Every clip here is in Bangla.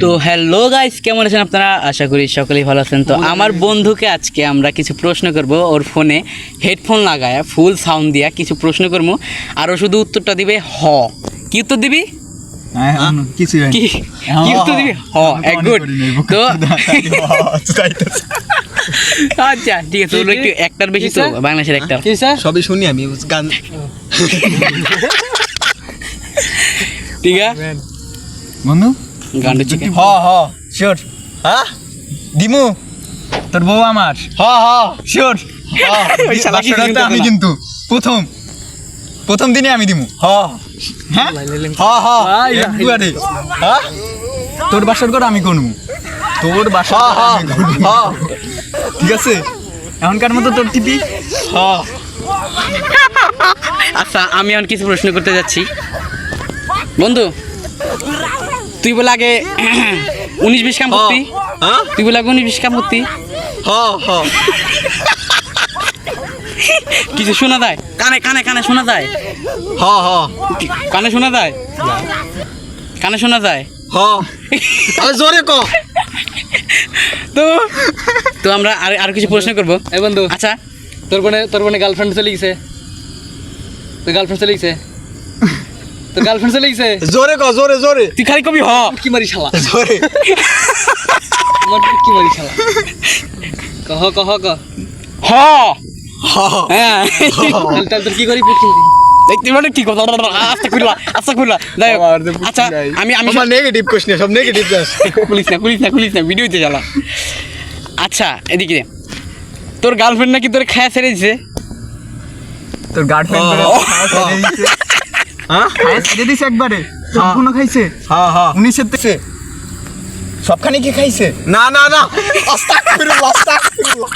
তো হ্যালো গাইস, কেমন আছেন আপনারা? আশা করি সকলেই ভালো আছেন। তো আমার বন্ধুকে আজকে আমরা কিছু প্রশ্ন করব, ওর ফোনে হেডফোন লাগায়া ফুল সাউন্ড দিয়া কিছু প্রশ্ন করবো, আর ও শুধু উত্তরটা দিবে হ। কি উত্তর দিবি? কিছু কি কি উত্তর দিবি? হ। গুড। তো আচ্ছা ঠিক আছে, ওগুলো একটু একটার বেশি তো বাংলাদেশের একটা সবই শুনি আমি গান। ঠিক আছে বন্ধু গানটা চিকেন। হ হ শিওর। হ্যাঁ দিমু তোর বউ আমার। হ হ শিওর। আমি কিন্তু প্রথম দিনে আমি দিমু। হ হ্যাঁ হ হ একবারে। হ্যাঁ তোর বাসর ঘর আমি করবো, তোর বাসা ঠিক আছে এখনকার মতো তোর টিপি। হ আচ্ছা আমি এখন কিছু প্রশ্ন করতে যাচ্ছি। বন্ধু তুই বলে আগে 19-20 কাম করতি? তুই বলে আগে 19-20 কাম করতি? কিছু শোনা যায় কানে কানে কানে শোনা যায়? কানে শোনা যায়? কানে শোনা যায়? জোরে ক। তো তো আমরা আর কিছু প্রশ্ন করবো। এই বন্ধু, আচ্ছা তোর বোনে গার্লফ্রেন্ড চলে গেছে। তোর গার্লফ্রেন্ড চলে গেছে। তোর গার্লফ্রেন্ড চলে গেছে। জোরে ক, জোরে জোরে। তুই খালি কবি হ। কি মারি শালা, জোরে আমার কি মারি শালা। কহ কহ ক। হ হ্যাঁ তাহলে তোর কি করি পুটকি মারি। দেখতে মানে ঠিক কথা। আস্তে কইলা যাই হোক। আচ্ছা আমি আমার নেগেটিভ কোশ্চেন, সব নেগেটিভ যাস। খুলিস না ভিডিওতে জ্বালা। আচ্ছা এদিকে তোর গার্লফ্রেন্ড নাকি তোর খায়া ছেড়ে দিছে? তোর গার্লফ্রেন্ড হ্যাঁ ছেড়ে দিছে একবারে? সম্পূর্ণ খাইছে? হ্যাঁ হ্যাঁ 19 থেকে সবখানে কি খাইছে? না না না আস্তাগফিরুল্লাহ আস্তাগফিরুল্লাহ।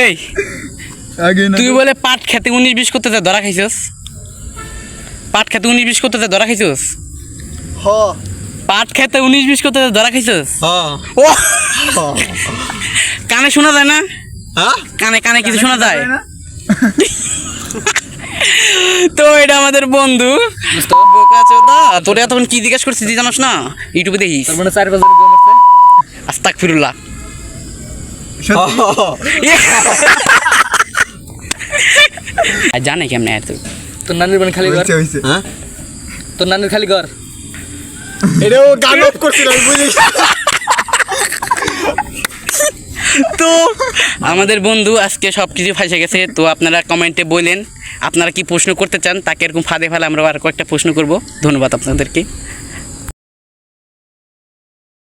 এই তুই বলে পাট খেতে 19-20 করতে যা ধরা খাইছস? পাট খেতে 19-20 করতে যা ধরা খাইছস? হ পাট খেতে 19-20 করতে যা ধরা খাইছস? হ্যাঁ ও কানে শোনা যায় না? হ্যাঁ কানে কানে কিছু শোনা যায়? তো এটা আমাদের বন্ধু বোকাচোদা। তোরে এতক্ষণ কি জিজ্ঞাসা করছিস তুই জানোস না? ইউটিউবে দেখিস। তোর বোনে 4 বছর গো মারছে। আস্তাগফিরুল্লাহ। আর জানে কেমনে এত? তোর নানির বোনে খালি ঘর। হ্যাঁ তোর নানির খালি ঘর। এটাও গান অফ করছিল আমি বুঝিস। তো আমাদের বন্ধু আজকে সব কিছু ফাঁসে গেছে। তো আপনারা কমেন্টে বলেন আপনারা কি প্রশ্ন করতে চান, তাকে এরকম ফাঁদে ফেলে আমরা আর কয়েকটা প্রশ্ন করব। ধন্যবাদ আপনাদেরকে।